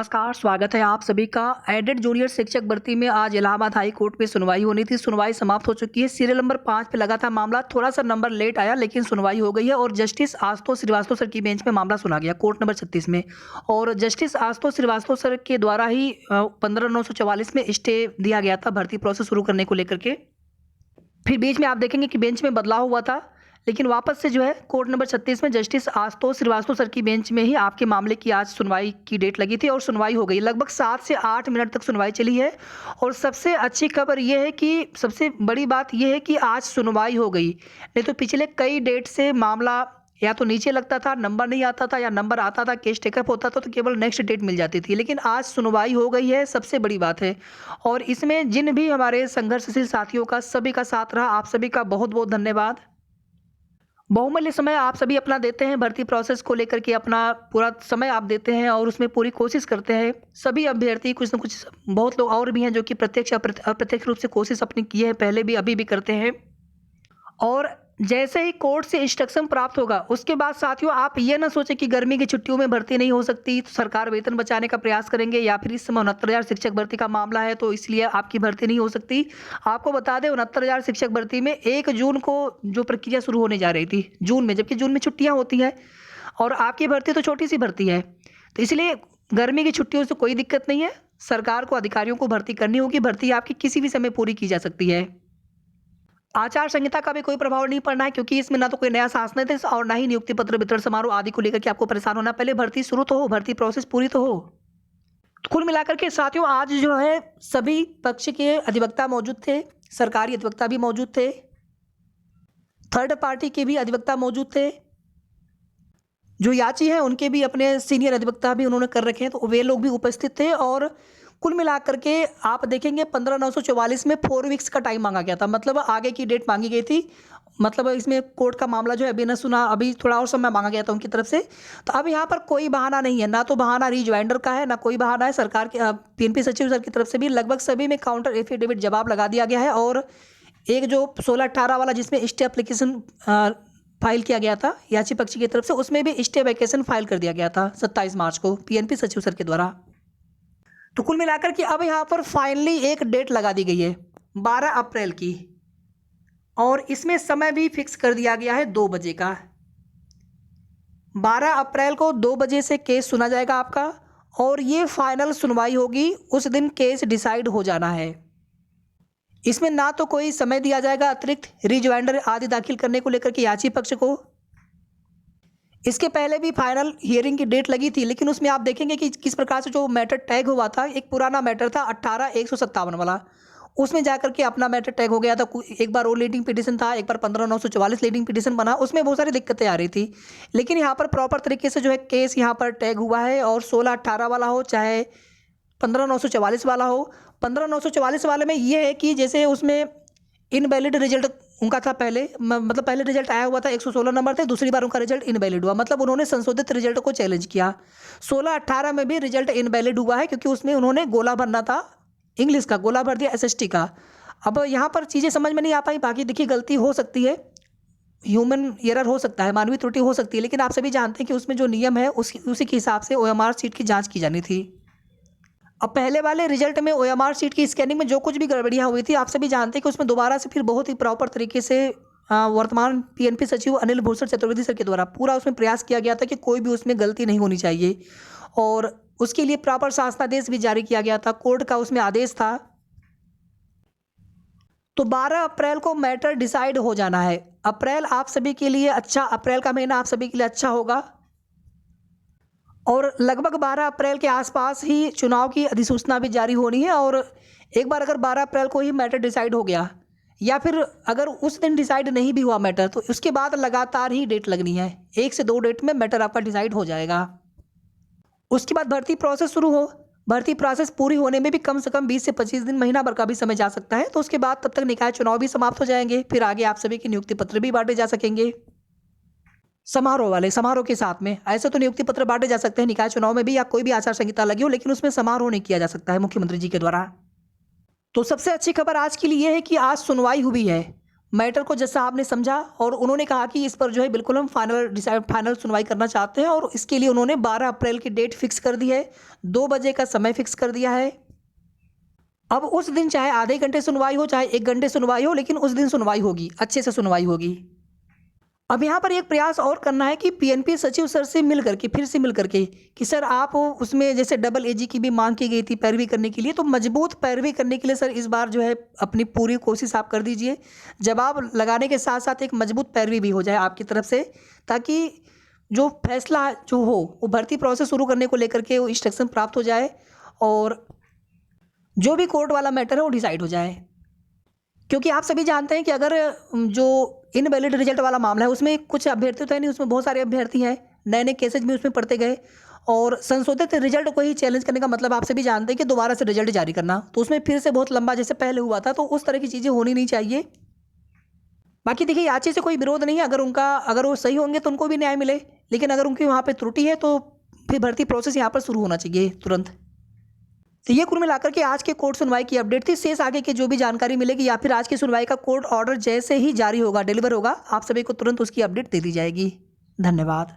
नमस्कार, स्वागत है आप सभी का। एडेड जूनियर शिक्षक भर्ती में आज इलाहाबाद हाई कोर्ट में सुनवाई होनी थी। सुनवाई समाप्त हो चुकी है। सीरियल नंबर 5 पे लगा था मामला। थोड़ा सा नंबर लेट आया लेकिन सुनवाई हो गई है और जस्टिस आशुतोष श्रीवास्तव सर की बेंच में मामला सुना गया कोर्ट नंबर 36 में। और जस्टिस आशुतोष श्रीवास्तव सर के द्वारा ही 15/944 में स्टे दिया गया था भर्ती प्रोसेस शुरू करने को लेकर के। फिर बीच में आप देखेंगे कि बेंच में बदलाव हुआ था, लेकिन वापस से जो है कोर्ट नंबर 36 में जस्टिस आशुतोष श्रीवास्तव सर की बेंच में ही आपके मामले की आज सुनवाई की डेट लगी थी और सुनवाई हो गई। लगभग 7 से 8 मिनट तक सुनवाई चली है। और सबसे अच्छी खबर ये है कि सबसे बड़ी बात ये है कि आज सुनवाई हो गई। नहीं तो पिछले कई डेट से मामला या तो नीचे लगता था, नंबर नहीं आता था, या नंबर आता था, केस टेकअप होता था तो केवल नेक्स्ट डेट मिल जाती थी। लेकिन आज सुनवाई हो गई है, सबसे बड़ी बात है। और इसमें जिन भी हमारे संघर्षशील साथियों का सभी का साथ रहा, आप सभी का बहुत बहुत धन्यवाद। बहुमूल्य समय आप सभी अपना देते हैं, भर्ती प्रोसेस को लेकर के अपना पूरा समय आप देते हैं और उसमें पूरी कोशिश करते हैं। सभी अभ्यर्थी कुछ न कुछ, बहुत लोग और भी हैं जो कि प्रत्यक्ष अप्रत्यक्ष रूप से कोशिश अपनी की है, पहले भी अभी भी करते हैं। और जैसे ही कोर्ट से इंस्ट्रक्शन प्राप्त होगा उसके बाद साथियों आप ये ना सोचें कि गर्मी की छुट्टियों में भर्ती नहीं हो सकती तो सरकार वेतन बचाने का प्रयास करेंगे, या फिर इस समय 69,000 शिक्षक भर्ती का मामला है तो इसलिए आपकी भर्ती नहीं हो सकती। आपको बता दें 69,000 शिक्षक भर्ती में 1 जून को जो प्रक्रिया शुरू होने जा रही थी जून में, जबकि जून में छुट्टियाँ होती हैं और आपकी भर्ती तो छोटी सी भर्ती है, तो इसलिए गर्मी की छुट्टियों से कोई दिक्कत नहीं है। सरकार को, अधिकारियों को भर्ती करनी होगी। भर्ती आपकी किसी भी समय पूरी की जा सकती है। आचार संहिता का भी कोई प्रभाव नहीं पड़ना है क्योंकि इसमें ना तो कोई नया शासन है और ना ही नियुक्ति पत्र वितरण समारोह आदि को लेकर के आपको परेशान होना। पहले भर्ती शुरू तो हो, भर्ती प्रोसेस पूरी तो हो। तो कुल मिलाकर के साथियों आज जो है सभी पक्ष के अधिवक्ता मौजूद थे, सरकारी अधिवक्ता भी मौजूद थे, थर्ड पार्टी के भी अधिवक्ता मौजूद थे, जो याची हैं उनके भी अपने सीनियर अधिवक्ता भी उन्होंने कर रखे हैं, तो वे लोग भी उपस्थित थे। और कुल मिलाकर के आप देखेंगे 15/944 में 4 वीक्स का टाइम मांगा गया था, मतलब आगे की डेट मांगी गई थी। मतलब इसमें कोर्ट का मामला जो है अभी न सुना, अभी थोड़ा और समय मांगा गया था उनकी तरफ से। तो अब यहाँ पर कोई बहाना नहीं है, ना तो बहाना रीज्वाइंडर का है, ना कोई बहाना है सरकार के पीएनपी सचिव सर की तरफ से भी। लगभग सभी में काउंटर एफिडेविट जवाब लगा दिया गया है। और एक जो 16/18 वाला जिसमें स्टे एप्लीकेशन फाइल किया गया था याची पक्ष की तरफ से, उसमें भी स्टे वेकेशन फाइल कर दिया गया था 27 मार्च को पीएनपी सचिव सर के द्वारा। तो कुल मिलाकर के अब यहाँ पर फाइनली एक डेट लगा दी गई है 12 अप्रैल की, और इसमें समय भी फिक्स कर दिया गया है 2 बजे का। 12 अप्रैल को 2 बजे से केस सुना जाएगा आपका और ये फाइनल सुनवाई होगी। उस दिन केस डिसाइड हो जाना है। इसमें ना तो कोई समय दिया जाएगा अतिरिक्त रिजवाइंडर आदि दाखिल करने को लेकर के याची पक्ष को। इसके पहले भी फाइनल हियरिंग की डेट लगी थी, लेकिन उसमें आप देखेंगे कि किस प्रकार से जो मैटर टैग हुआ था, एक पुराना मैटर था 18/157 वाला, उसमें जाकर के अपना मैटर टैग हो गया था। एक बार वो लीडिंग पिटिशन था, एक बार 15/944 लीडिंग पिटिशन बना, उसमें बहुत सारी दिक्कतें आ रही थी। लेकिन यहाँ पर प्रॉपर तरीके से जो है केस यहाँ पर टैग हुआ है, और 16/18 वाला हो चाहे 15/944 वाला हो। 15/944 वाले में ये है कि जैसे उसमें इनवैलिड रिजल्ट उनका था पहले, मतलब पहले रिजल्ट आया हुआ था 116 नंबर थे, दूसरी बार उनका रिजल्ट इनवैलिड हुआ, मतलब उन्होंने संशोधित रिजल्ट को चैलेंज किया। 16/18 में भी रिजल्ट इनवैलिड हुआ है क्योंकि उसमें उन्होंने गोला भरना था, इंग्लिश का गोला भर दिया एसएसटी का। अब यहाँ पर चीज़ें समझ में नहीं आ पाई। बाकी देखिए गलती हो सकती है, ह्यूमन एरर हो सकता है, मानवीय त्रुटि हो सकती है, लेकिन आप सभी जानते हैं कि उसमें जो नियम है उसी के हिसाब से ओएमआर शीट की जाँच की जानी थी। अब पहले वाले रिजल्ट में ओएमआर शीट की स्कैनिंग में जो कुछ भी गड़बड़ियाँ हुई थी, आप सभी जानते हैं कि उसमें दोबारा से फिर बहुत ही प्रॉपर तरीके से वर्तमान पीएनपी सचिव अनिल भूषण चतुर्वेदी सर के द्वारा पूरा उसमें प्रयास किया गया था कि कोई भी उसमें गलती नहीं होनी चाहिए, और उसके लिए प्रॉपर शासनादेश भी जारी किया गया था, कोर्ट का उसमें आदेश था। तो 12 अप्रैल को मैटर डिसाइड हो जाना है। अप्रैल आप सभी के लिए अच्छा, अप्रैल का महीना आप सभी के लिए अच्छा होगा, और लगभग 12 अप्रैल के आसपास ही चुनाव की अधिसूचना भी जारी होनी है। और एक बार अगर 12 अप्रैल को ही मैटर डिसाइड हो गया, या फिर अगर उस दिन डिसाइड नहीं भी हुआ मैटर, तो उसके बाद लगातार ही डेट लगनी है। 1 से 2 डेट में मैटर आपका डिसाइड हो जाएगा। उसके बाद भर्ती प्रोसेस शुरू हो। भर्ती प्रोसेस पूरी होने में भी कम से कम 20 से 25 दिन, महीना भर का भी समय जा सकता है। तो उसके बाद तब तक निकाय चुनाव भी समाप्त हो जाएंगे, फिर आगे आप सभी के नियुक्ति पत्र भी बांटे जा सकेंगे समारोह के साथ में। ऐसे तो नियुक्ति पत्र बांटे जा सकते हैं निकाय चुनाव में भी, या कोई भी आचार संहिता लगी हो, लेकिन उसमें समारोह नहीं किया जा सकता है मुख्यमंत्री जी के द्वारा। तो सबसे अच्छी खबर आज के लिए यह है कि आज सुनवाई हुई है। मैटर को जज साहब ने समझा और उन्होंने कहा कि इस पर जो है बिल्कुल हम फाइनल सुनवाई करना चाहते हैं और इसके लिए उन्होंने 12 अप्रैल की डेट फिक्स कर दी है, 2 बजे का समय फिक्स कर दिया है। अब उस दिन चाहे आधे घंटे सुनवाई हो, चाहे 1 घंटे सुनवाई हो, लेकिन उस दिन सुनवाई होगी, अच्छे से सुनवाई होगी। अब यहाँ पर एक प्रयास और करना है कि पीएनपी सचिव सर से मिल करके, फिर से मिल करके, कि सर आप उसमें जैसे डबल एजी की भी मांग की गई थी पैरवी करने के लिए, तो मजबूत पैरवी करने के लिए सर इस बार जो है अपनी पूरी कोशिश आप कर दीजिए। जवाब लगाने के साथ साथ एक मजबूत पैरवी भी हो जाए आपकी तरफ से, ताकि जो फैसला जो हो वो भर्ती प्रोसेस शुरू करने को लेकर के वो इंस्ट्रक्शन प्राप्त हो जाए और जो भी कोर्ट वाला मैटर है वो डिसाइड हो जाए। क्योंकि आप सभी जानते हैं कि अगर जो इनवैलिड रिजल्ट वाला मामला है उसमें कुछ अभ्यर्थी तो है नहीं, उसमें बहुत सारे अभ्यर्थी हैं, नए नए केसेज भी उसमें पढ़ते गए और संशोधित रिजल्ट को ही चैलेंज करने का मतलब आप सभी जानते हैं कि दोबारा से रिजल्ट जारी करना, तो उसमें फिर से बहुत लंबा जैसे पहले हुआ था, तो उस तरह की चीज़ें होनी नहीं चाहिए। बाकी देखिए याची से कोई विरोध नहीं है, अगर वो सही होंगे तो उनको भी न्याय मिले, लेकिन अगर उनकी वहाँ पर त्रुटि है तो फिर भर्ती प्रोसेस यहाँ पर शुरू होना चाहिए तुरंत। तो ये कुल मिलाकर के आज के कोर्ट सुनवाई की अपडेट थी। शेष आगे की जो भी जानकारी मिलेगी या फिर आज की सुनवाई का कोर्ट ऑर्डर जैसे ही जारी होगा, डिलीवर होगा, आप सभी को तुरंत उसकी अपडेट दे दी जाएगी। धन्यवाद।